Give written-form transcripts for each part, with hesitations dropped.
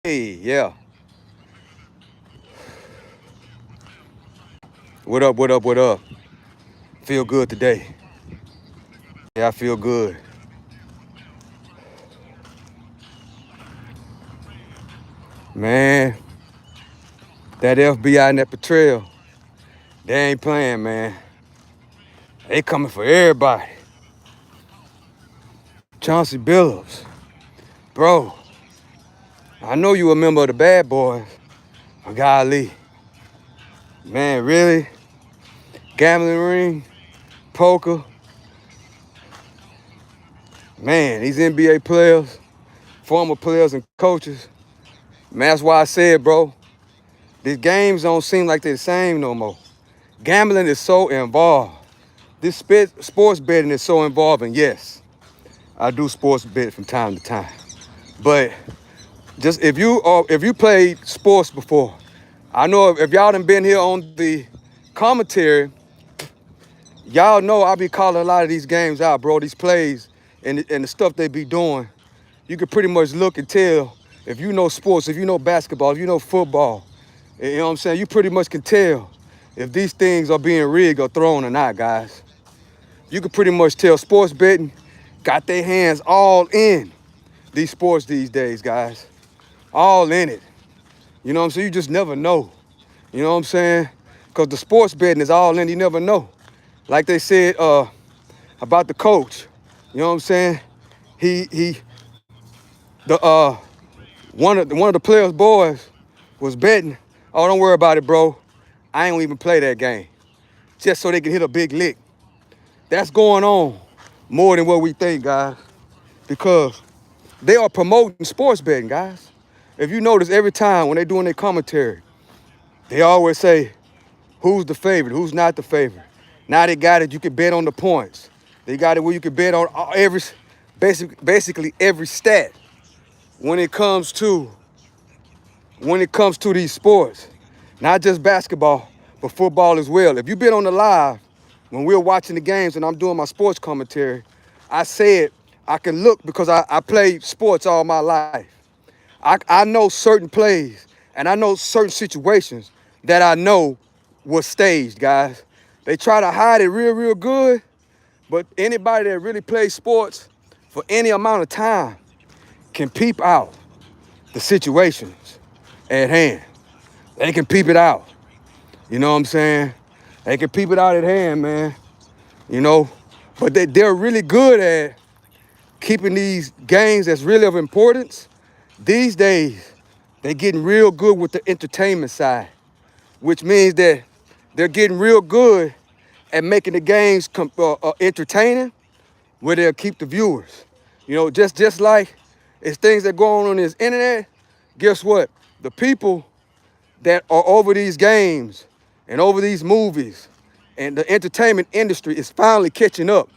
Hey, yeah. What up, what up, what up? Feel good today. Yeah, I feel good. Man, that FBI and that Betrayal, they ain't playing, man. They coming for everybody. Chauncey Biĺlups, bro, I know you a member of the Bad Boys. But golly, man, really? Gambling ring, poker, man, these NBA players, former players and coaches, man, that's why I said, bro, these games don't seem like they're the same no more. Gambling is so involved. This sports betting is so involving. Yes, I do sports bet from time to time. But just if you played sports before, I know if y'all done been here on the commentary, y'all know I be calling a lot of these games out, bro. These plays and the stuff they be doing. You can pretty much look and tell if you know sports, if you know basketball, if you know football. You know what I'm saying? You pretty much can tell if these things are being rigged or thrown or not, guys. You can pretty much tell sports betting got their hands all in these sports these days, guys. All in it. You know what I'm saying? You just never know. You know what I'm saying? Because the sports betting is all in, you never know. Like they said about the coach. You know what I'm saying? He the one of the players' boys was betting, oh, don't worry about it, bro. I ain't gonna even play that game. Just so they can hit a big lick. That's going on more than what we think, guys. Because they are promoting sports betting, guys. If you notice, every time when they're doing their commentary, they always say, who's the favorite, who's not the favorite. Now they got it, you can bet on the points. They got it where you can bet on basically every stat when it comes to these sports. Not just basketball, but football as well. If you've been on the live, when we're watching the games and I'm doing my sports commentary, I said I can look because I played sports all my life. I know certain plays and I know certain situations that I know was staged, guys. They try to hide it real, real good, but anybody that really plays sports for any amount of time can peep out the situations at hand. They can peep it out. You know what I'm saying? They can peep it out at hand, man. You know, but they're really good at keeping these games that's really of importance. These days, they're getting real good with the entertainment side, which means that they're getting real good at making the games entertaining where they'll keep the viewers. You know, just like it's things that go on this internet, guess what? The people that are over these games and over these movies and the entertainment industry is finally catching up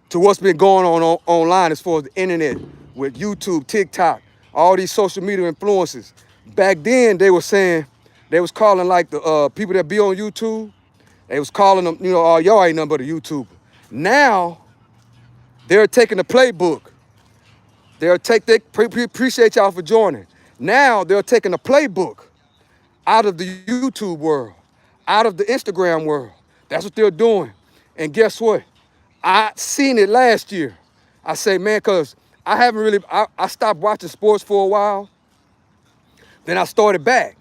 to what's been going on online as far as the internet with YouTube, TikTok, all these social media influencers. Back then, they were saying, they was calling like the people that be on YouTube, they was calling them, you know, oh, y'all ain't nothing but a YouTuber. Now, they're taking the playbook. Appreciate y'all for joining. Now, they're taking the playbook out of the YouTube world, out of the Instagram world. That's what they're doing. And guess what? I seen it last year. I say, man, because I haven't really, I stopped watching sports for a while. Then I started back.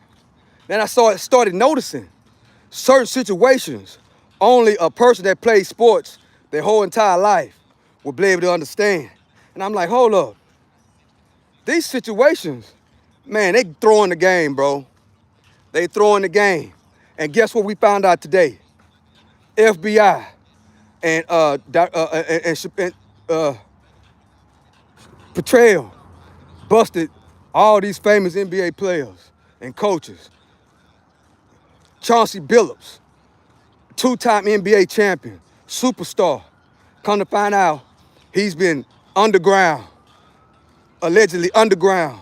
Then I started noticing certain situations only a person that plays sports their whole entire life will be able to understand. And I'm like, hold up. These situations, man, they throwing the game, bro. They throwing the game. And guess what we found out today? FBI and Betrayal busted all these famous NBA players and coaches. Chauncey Biĺlups, two-time NBA champion, superstar. Come to find out, he's been underground, allegedly underground,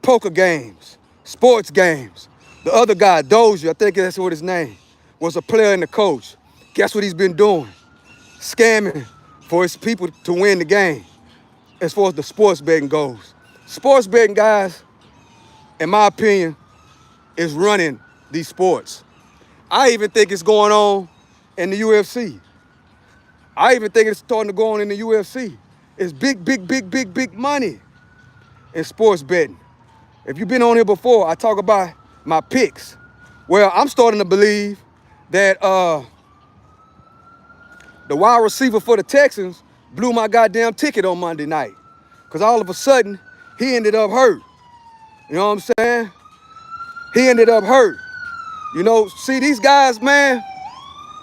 poker games, sports games. The other guy, Dozier, I think that's what his name, was a player and a coach. Guess what he's been doing? Scamming for his people to win the game as far as the sports betting goes. Sports betting, guys, in my opinion, is running these sports. I even think it's going on in the UFC. I even think it's starting to go on in the UFC. It's big money in sports betting. If you've been on here before, I talk about my picks. Well, I'm starting to believe that the wide receiver for the Texans blew my goddamn ticket on Monday night. Because all of a sudden, he ended up hurt. You know what I'm saying? He ended up hurt. You know, see, these guys, man,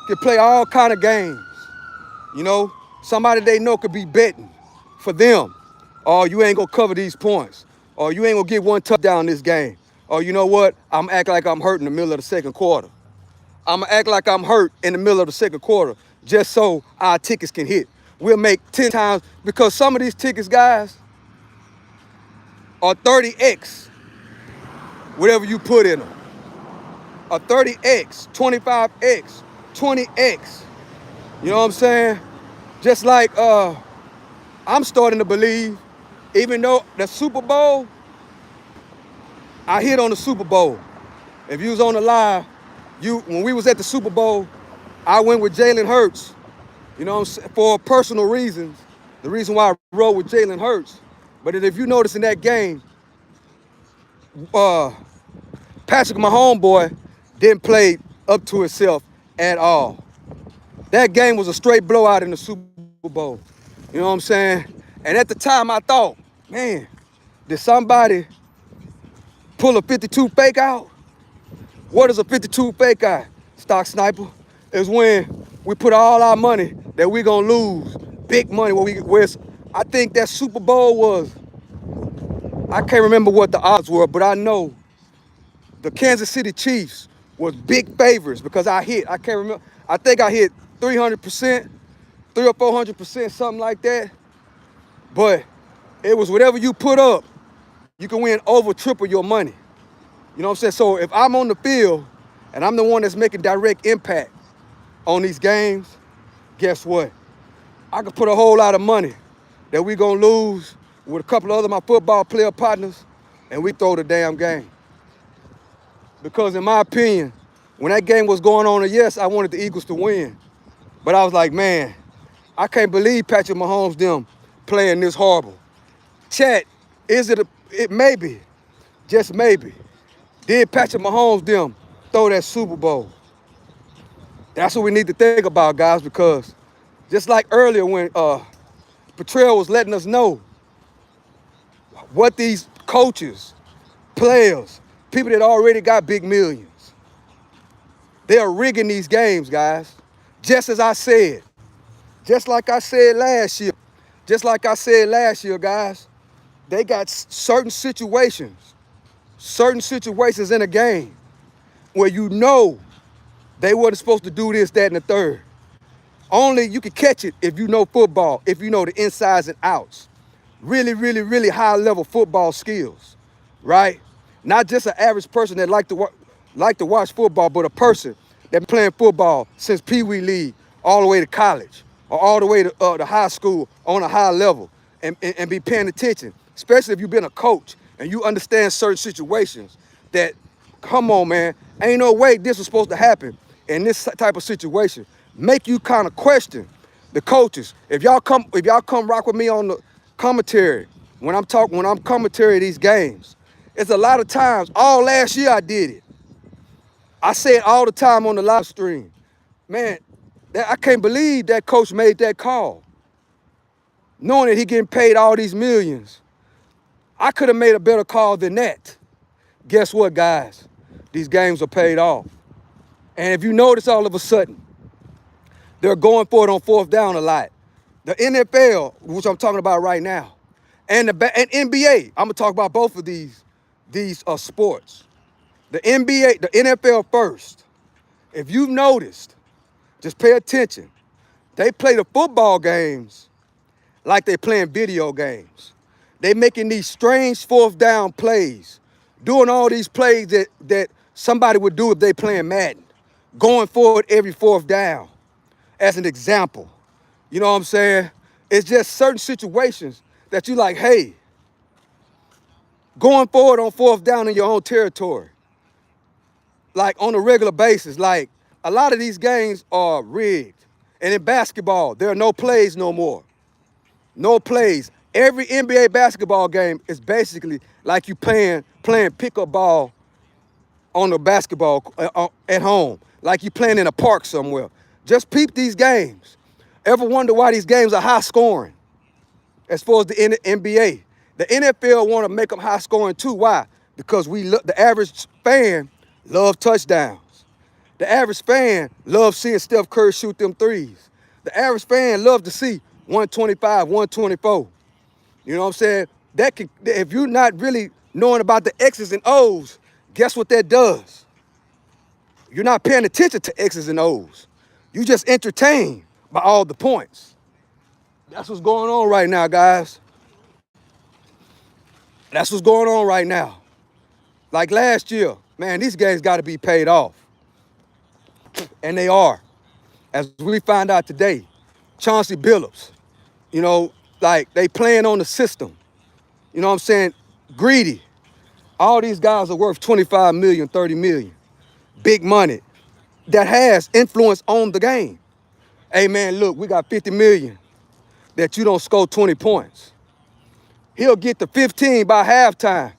can play all kind of games. You know, somebody they know could be betting for them. Or you ain't gonna cover these points. Or you ain't gonna get one touchdown this game. Or you know what? I'm act like I'm hurt in the middle of the second quarter. I'm gonna act like I'm hurt in the middle of the second quarter just so our tickets can hit. We'll make 10 times, because some of these tickets, guys, are 30x, whatever you put in them. A 30x, 25x, 20x. You know what I'm saying? Just like I'm starting to believe, even though the Super Bowl, I hit on the Super Bowl. If you was on the live, when we was at the Super Bowl, I went with Jalen Hurts. You know what I'm saying? For personal reasons. The reason why I rode with Jalen Hurts. But if you notice in that game, Patrick Mahomes boy didn't play up to himself at all. That game was a straight blowout in the Super Bowl. You know what I'm saying? And at the time I thought, man, did somebody pull a 52 fake out? What is a 52 fake out, Stock Sniper? Is when we put all our money that we're gonna lose, big money. I think that Super Bowl was, I can't remember what the odds were, but I know the Kansas City Chiefs was big favorites because I can't remember, I think I hit 300%, 300 or 400%, something like that. But it was whatever you put up, you can win over triple your money. You know what I'm saying? So if I'm on the field and I'm the one that's making direct impact on these games, guess what? I could put a whole lot of money that we gonna lose with a couple of other my football player partners, and we throw the damn game. Because in my opinion, when that game was going on, yes, I wanted the Eagles to win. But I was like, man, I can't believe Patrick Mahomes them playing this horrible. Chat, it maybe, just maybe, did Patrick Mahomes them throw that Super Bowl? That's what we need to think about, guys, because just like earlier when Petrell was letting us know what these coaches, players, people that already got big millions, they are rigging these games, guys. Just as I said, just like I said last year, guys, they got certain situations in a game where you know they weren't supposed to do this, that, and the third. Only you can catch it if you know football, if you know the insides and outs. Really high level football skills, right? Not just an average person that like to watch football, but a person that been playing football since Pee Wee League all the way to college or all the way to high school on a high level and be paying attention, especially if you've been a coach and you understand certain situations that, come on, man, ain't no way this was supposed to happen in this type of situation. Make you kind of question the coaches. If y'all come rock with me on the commentary, when I'm commentary these games, it's a lot of times, all last year I did it. I say it all the time on the live stream. Man, I can't believe that coach made that call. Knowing that he getting paid all these millions. I could have made a better call than that. Guess what, guys? These games are paid off. And if you notice all of a sudden, they're going for it on fourth down a lot. The NFL, which I'm talking about right now, and NBA, I'm gonna talk about both of these sports. The NBA, the NFL first. If you've noticed, just pay attention. They play the football games like they're playing video games. They making these strange fourth down plays, doing all these plays that somebody would do if they playing Madden, going forward every fourth down, as an example. You know what I'm saying? It's just certain situations that you like, hey, Going forward on fourth down in your own territory, like on a regular basis. Like a lot of these games are rigged. And in basketball, there are no plays no more. No plays. Every NBA basketball game is basically like you playing pickup ball on the basketball at home, like you playing in a park somewhere. Just peep these games. Ever wonder why these games are high scoring? As far as the NBA, the NFL want to make them high scoring too. Why? Because the average fan love touchdowns. The average fan loves seeing Steph Curry shoot them threes. The average fan loves to see 125, 124. You know what I'm saying? If you're not really knowing about the X's and O's, guess what that does? You're not paying attention to X's and O's. You just entertained by all the points. That's what's going on right now, guys. That's what's going on right now. Like last year, man, these games got to be paid off. And they are. As we find out today, Chauncey Biĺlups, you know, like they playing on the system. You know what I'm saying? Greedy. All these guys are worth 25 million, 30 million. Big money that has influence on the game. Hey man, look, we got 50 million that you don't score 20 points. He'll get to 15 by halftime.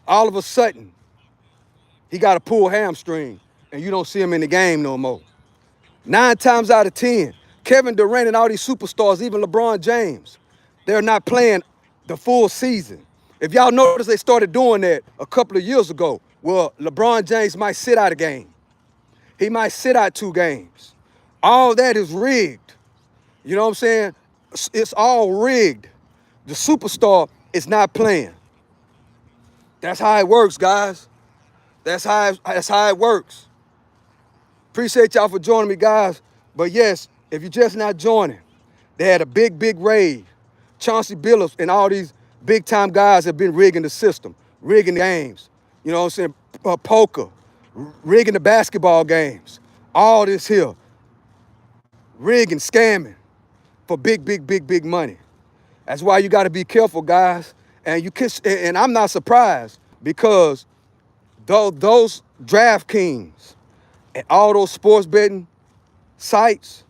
All of a sudden, he got a pulled hamstring and you don't see him in the game no more. 9 times out of 10, Kevin Durant and all these superstars, even LeBron James, they're not playing the full season. If y'all notice, they started doing that a couple of years ago. Well, LeBron James might sit out a game. He might sit out 2 games. All that is rigged. You know what I'm saying? It's all rigged. The superstar is not playing. That's how it works, guys. That's how it works. Appreciate y'all for joining me, guys. But yes, if you're just not joining, they had a big rave. Chauncey Biĺlups and all these big-time guys have been rigging the system, rigging the games. You know what I'm saying? Poker, rigging the basketball games. All this here, rigging, scamming for big money. That's why you got to be careful, guys. And I'm not surprised because those DraftKings and all those sports betting sites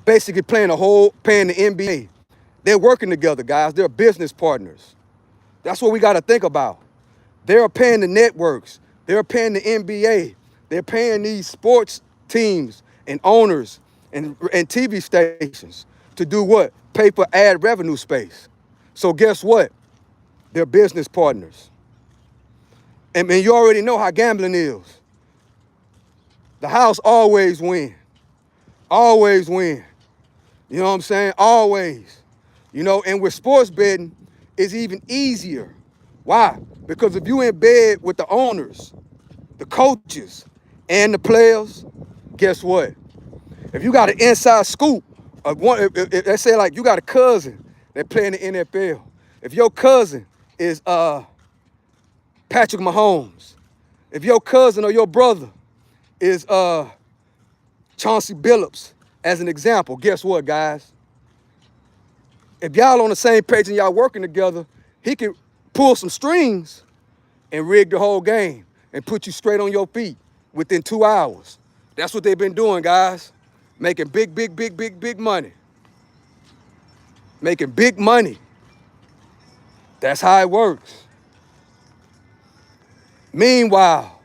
basically paying the NBA. They're working together, guys. They're business partners. That's what we got to think about. They're paying the networks. They're paying the NBA. They're paying these sports teams and owners and TV stations to do what? Pay for ad revenue space. So guess what? They're business partners. And you already know how gambling is. The house always win. Always win. You know what I'm saying? Always. You know, and with sports betting, it's even easier. Why? Because if you in bed with the owners, the coaches, and the players, guess what? If you got an inside scoop, let's say like you got a cousin that play in the NFL. If your cousin is Patrick Mahomes, if your cousin or your brother is Chauncey Biĺlups, as an example, guess what, guys? If y'all on the same page and y'all working together, he can pull some strings and rig the whole game and put you straight on your feet within 2 hours. That's what they've been doing, guys. Making big money. Making big money. That's how it works. Meanwhile,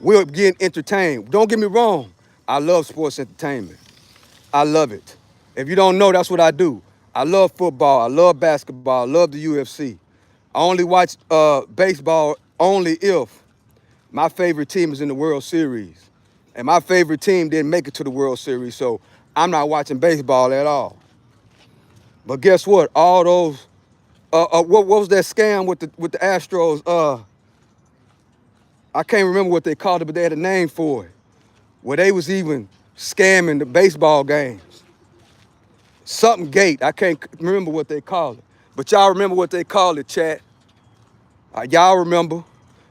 we're getting entertained. Don't get me wrong. I love sports entertainment. I love it. If you don't know, that's what I do. I love football. I love basketball. I love the UFC. I only watch baseball only if my favorite team is in the World Series. And my favorite team didn't make it to the World Series, so I'm not watching baseball at all. But guess what? All those, what was that scam with the Astros? I can't remember what they called it, but they had a name for it. Where they was even scamming the baseball games. Something gate. I can't remember what they called it. But y'all remember what they called it, chat. Y'all remember.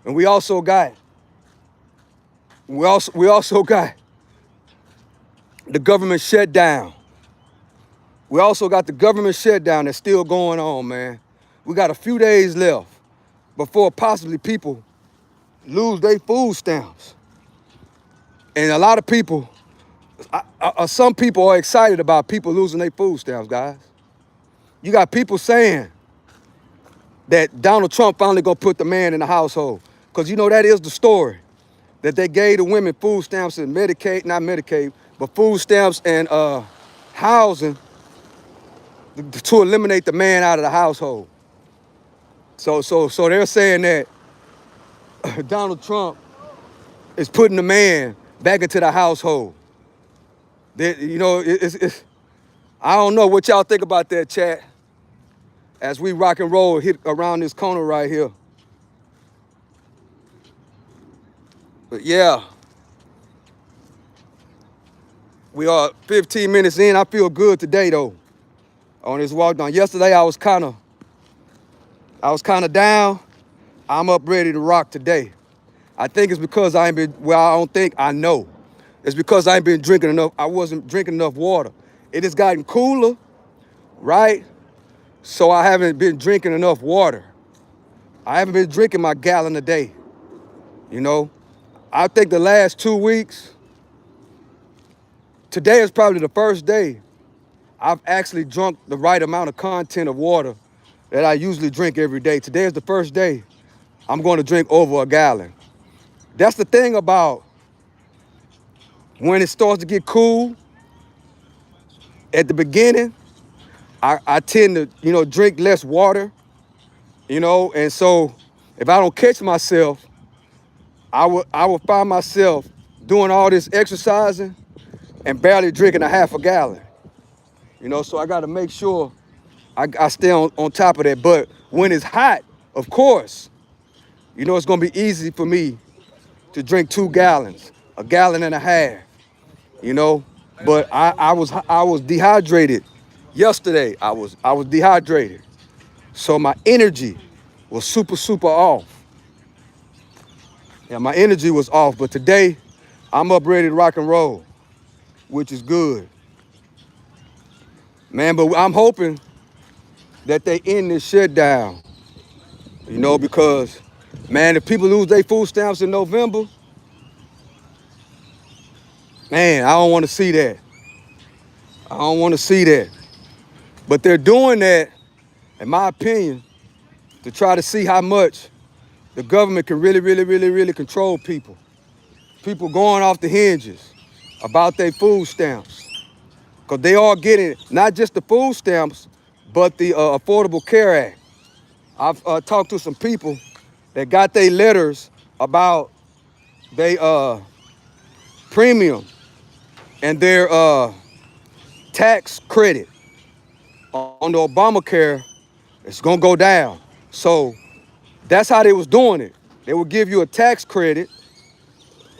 And we also got the government shutdown. We also got the government shutdown that's still going on, man. We got a few days left before possibly people lose their food stamps. And a lot of people, some people are excited about people losing their food stamps, guys. You got people saying that Donald Trump finally gonna put the man in the household. Because you know that is the story. That they gave the women food stamps and Medicaid, not Medicaid, but food stamps and housing to eliminate the man out of the household. So they're saying that Donald Trump is putting the man back into the household. You know, I don't know what y'all think about that, chat, as we rock and roll hit around this corner right here. But yeah, we are 15 minutes in. I feel good today though on this walk down. Yesterday I was kind of down. I'm up ready to rock today. I think it's because I ain't been, well, I don't think, I know. It's because I ain't been drinking enough. I wasn't drinking enough water. It has gotten cooler, right? So I haven't been drinking enough water. I haven't been drinking my gallon a day, you know? I think the last 2 weeks, today is probably the first day I've actually drunk the right amount of content of water that I usually drink every day. Today is the first day I'm going to drink over a gallon. That's the thing about when it starts to get cool. At the beginning, I tend to, you know, drink less water, you know, and so if I don't catch myself, I would find myself doing all this exercising and barely drinking a half a gallon, you know, so I got to make sure I stay on top of that. But when it's hot, of course, you know, it's going to be easy for me to drink 2 gallons, a gallon and a half, you know, but I was dehydrated yesterday. I was dehydrated. So my energy was super off. Yeah, my energy was off, but today I'm up ready to rock and roll, which is good. Man, but I'm hoping that they end this shutdown, you know, because, man, if people lose their food stamps in November, man, I don't want to see that. I don't want to see that. But they're doing that, in my opinion, to try to see how much the government can really control people. People going off the hinges about their food stamps. Because they are getting not just the food stamps, but the Affordable Care Act. I've talked to some people that got their letters about their premium and their tax credit on the Obamacare. It's gonna go down. So that's how they was doing it. They would give you a tax credit,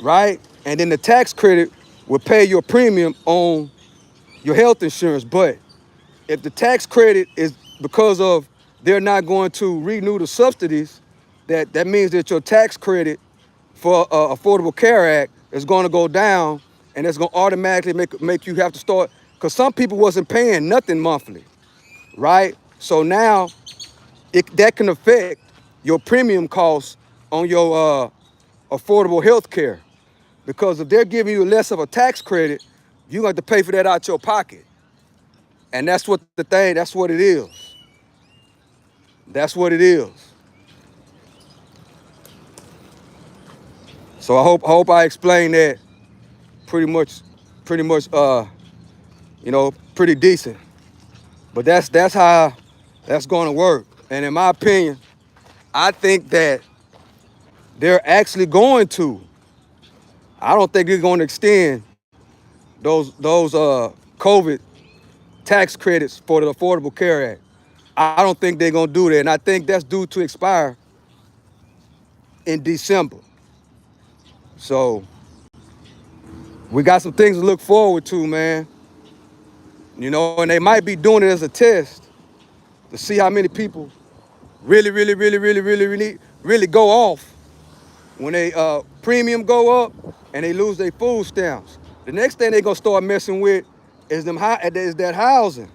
right? And then the tax credit would pay your premium on your health insurance. But if the tax credit is because of they're not going to renew the subsidies, that means that your tax credit for Affordable Care Act is going to go down, and it's going to automatically make you have to start, because some people wasn't paying nothing monthly, right? So now that can affect your premium costs on your affordable health care, because if they're giving you less of a tax credit, you have to pay for that out your pocket. And that's what that's what it is. That's what it is. So I hope I explained that pretty much, you know, pretty decent. But that's how that's going to work. And in my opinion, I think that they're actually going to. I don't think they're going to extend those COVID tax credits for the Affordable Care Act. I don't think they're going to do that. And I think that's due to expire in December. So we got some things to look forward to, man. You know, and they might be doing it as a test to see how many people really go off when they premium go up and they lose their food stamps. The next thing they're gonna start messing with is that housing.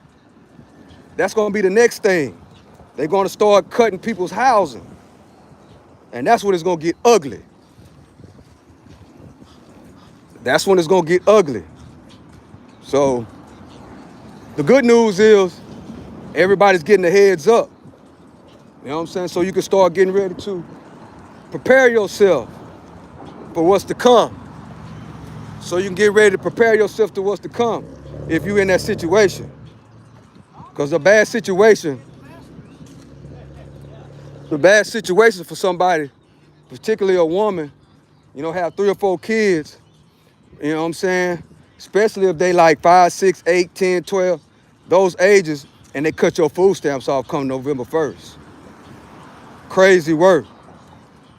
That's gonna be the next thing. They're going to start cutting people's housing. And that's when it's going to get ugly. That's when it's going to get ugly. So the good news is everybody's getting a heads up. You know what I'm saying? So you can start getting ready to prepare yourself for what's to come. So you can get ready to prepare yourself to what's to come if you're in that situation. Because the bad situation for somebody, particularly a woman, have 3 or 4 kids, you know what I'm saying? Especially if they like 5, 6, 8, 10, 12, those ages, and they cut your food stamps off come November 1st. Crazy work.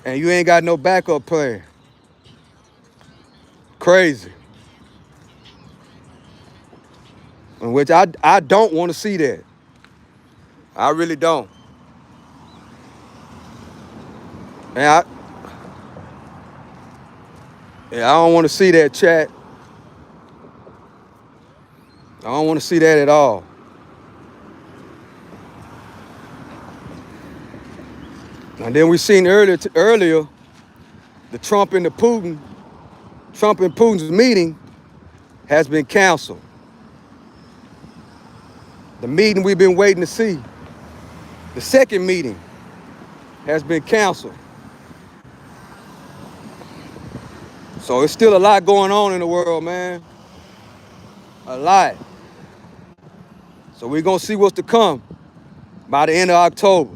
And you ain't got no backup plan. Crazy. In which I don't want to see that. I really don't. And I don't want to see that, chat. I don't want to see that at all. And then we seen earlier the Trump and Putin's meeting has been canceled. The meeting we've been waiting to see, the second meeting, has been canceled. So it's still a lot going on in the world, man. A lot. So we're gonna see what's to come by the end of October.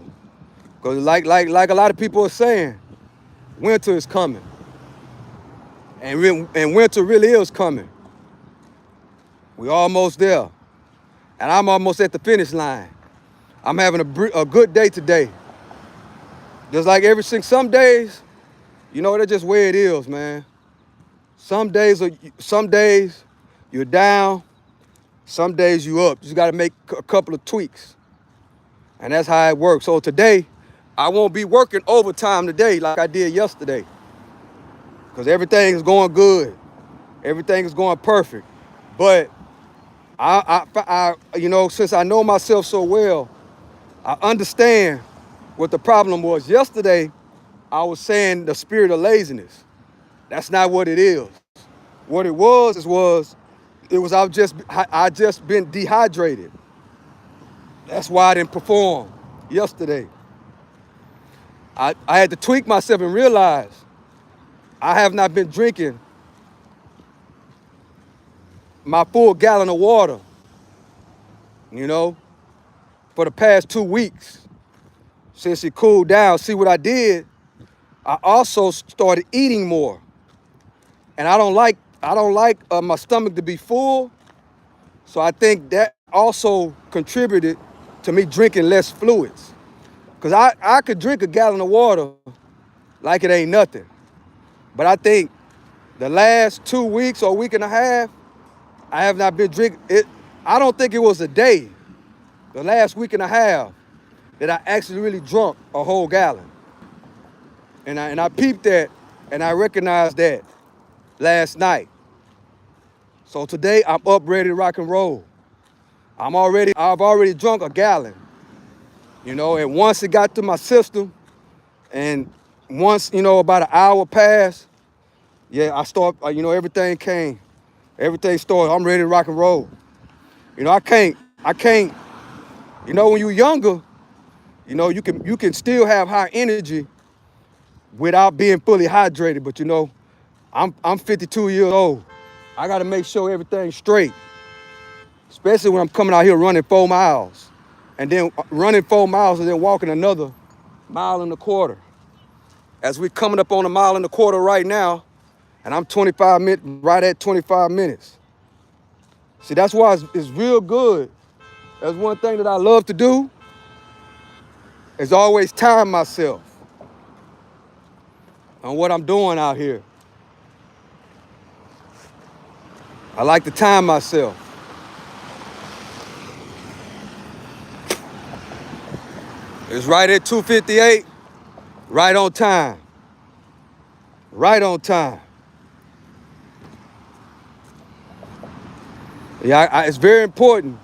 Because like a lot of people are saying, winter is coming. And winter really is coming. We're almost there. And I'm almost at the finish line. I'm having a good day today. Just like some days, that's just where it is, man. Some days you're down, some days you up. You just gotta make a couple of tweaks. And that's how it works. So today, I won't be working overtime today like I did yesterday. Because everything is going good. Everything is going perfect. But since I know myself so well, I understand what the problem was. Yesterday, I was saying the spirit of laziness. That's not what it is. What it was I just been dehydrated. That's why I didn't perform yesterday. I had to tweak myself and realize I have not been drinking my full gallon of water, for the past 2 weeks since it cooled down. See what I did? I also started eating more. And I don't like my stomach to be full. So I think that also contributed to me drinking less fluids. Because I could drink a gallon of water like it ain't nothing. But I think the last 2 weeks or a week and a half, I have not been drinking it. I don't think it was a day, the last week and a half, that I actually really drunk a whole gallon. And I peeped that and I recognized that last night. So today I'm up ready to rock and roll. I've already drunk a gallon, and once it got to my system and once, about an hour passed, I start, everything started, I'm ready to rock and roll. I can't, when you're younger, you can still have high energy without being fully hydrated. But I'm 52 years old. I gotta make sure everything's straight. Especially when I'm coming out here running 4 miles. And then running 4 miles and then walking another 1.25 miles. As we're coming up on 1.25 miles right now, and I'm right at 25 minutes. See, that's why it's real good. That's one thing that I love to do, is always time myself on what I'm doing out here. I like to time myself. It's right at 2:58, right on time. Right on time. Yeah, it's very important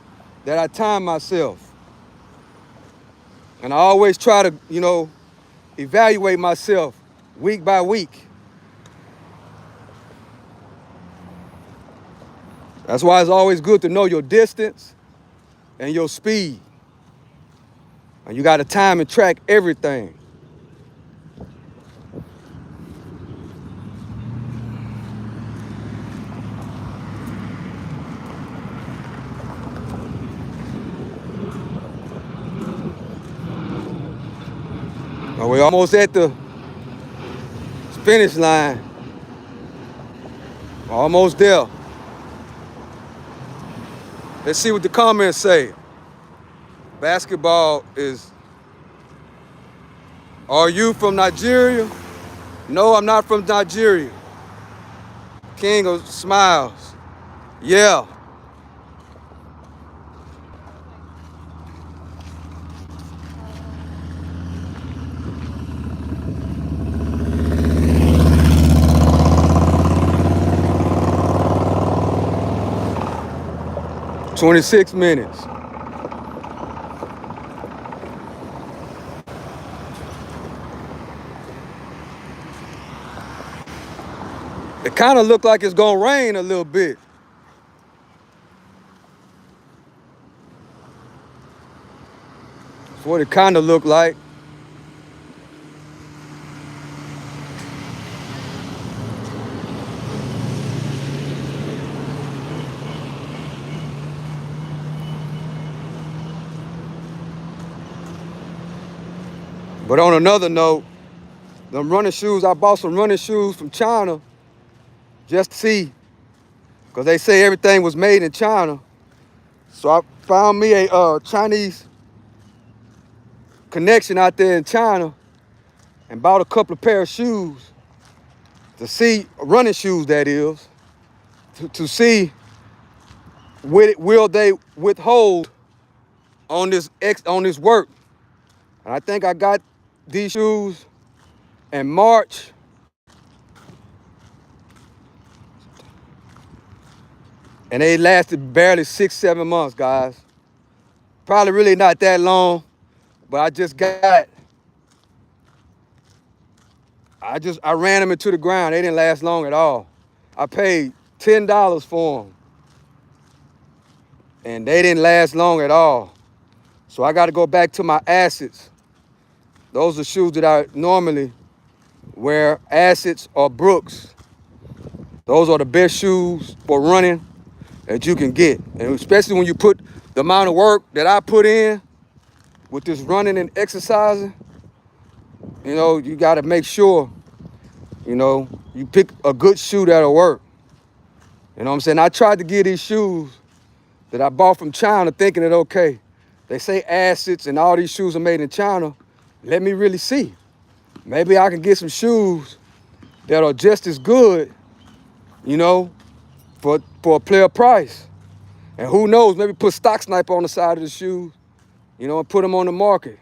that I time myself. And I always try to, evaluate myself week by week. That's why it's always good to know your distance and your speed. And you got to time and track everything. Now we're almost at the finish line. Almost there. Let's see what the comments say. Basketball is, are you from Nigeria? No, I'm not from Nigeria. King of Smiles. Yeah. "26 minutes. It kind of looked like it's gonna rain a little bit. That's what it kind of looked like. But on another note, them running shoes, I bought some running shoes from China just to see, because they say everything was made in China. So I found me a Chinese connection out there in China and bought a couple of pair of shoes to see, running shoes that is, to see will they withhold on this work. And I think I got these shoes in March. And they lasted barely 6-7 months, guys. Probably really not that long, but I ran them into the ground. They didn't last long at all. I paid $10 for them, and they didn't last long at all. So I got to go back to my Asics. Those are shoes that I normally wear, Asics or Brooks. Those are the best shoes for running that you can get. And especially when you put the amount of work that I put in with this running and exercising, you got to make sure, you pick a good shoe that'll work. You know what I'm saying? I tried to get these shoes that I bought from China thinking that, okay, they say Asics and all these shoes are made in China. Let me really see. Maybe I can get some shoes that are just as good, for a player price. And who knows, maybe put Stock Sniper on the side of the shoes, and put them on the market.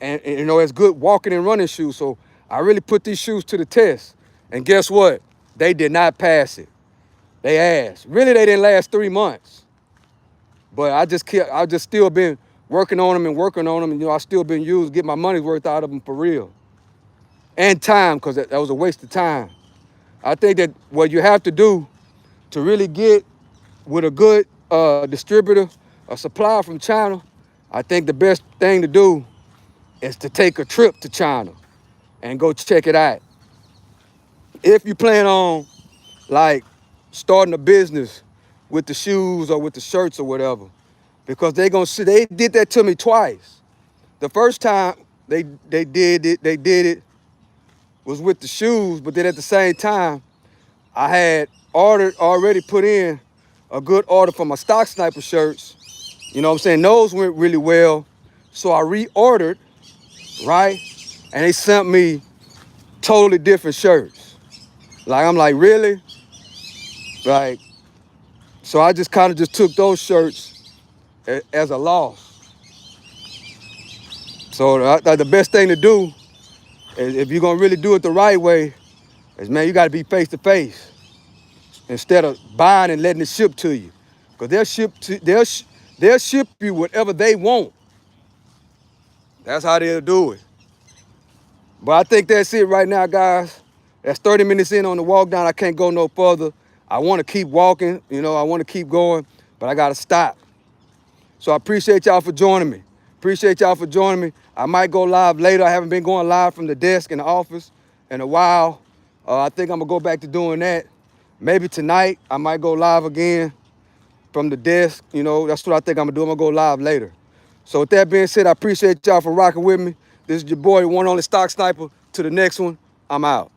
And it's good walking and running shoes. So I really put these shoes to the test. And guess what? They did not pass it. They asked. Really, they didn't last 3 months. But I just still been working on them. And, I still been get my money's worth out of them for real. And time, because that was a waste of time. I think that what you have to do to really get with a good distributor, a supplier from China, I think the best thing to do is to take a trip to China and go check it out. If you plan on starting a business with the shoes or with the shirts or whatever, because they did that to me twice. The first time they did it was with the shoes, but then at the same time, I had already put in a good order for my Stock Sniper shirts. You know what I'm saying? Those went really well. So I reordered, right? And they sent me totally different shirts. I'm like, really? So I just kind of just took those shirts as a loss. So the best thing to do is, if you're gonna really do it the right way, is, man, you gotta be face to face instead of buying and letting it ship to you. Because they'll ship you whatever they want. That's how they'll do it. But I think that's it right now, guys. That's 30 minutes in on the walk down. I can't go no further. I want to keep walking, you know, I want to keep going, but I got to stop. So I appreciate y'all for joining me. Appreciate y'all for joining me. I might go live later. I haven't been going live from the desk in the office in a while. I think I'm going to go back to doing that. Maybe tonight I might go live again from the desk. You know, that's what I think I'm going to do. I'm going to go live later. So with that being said, I appreciate y'all for rocking with me. This is your boy, one only stock sniper. To the next one, I'm out.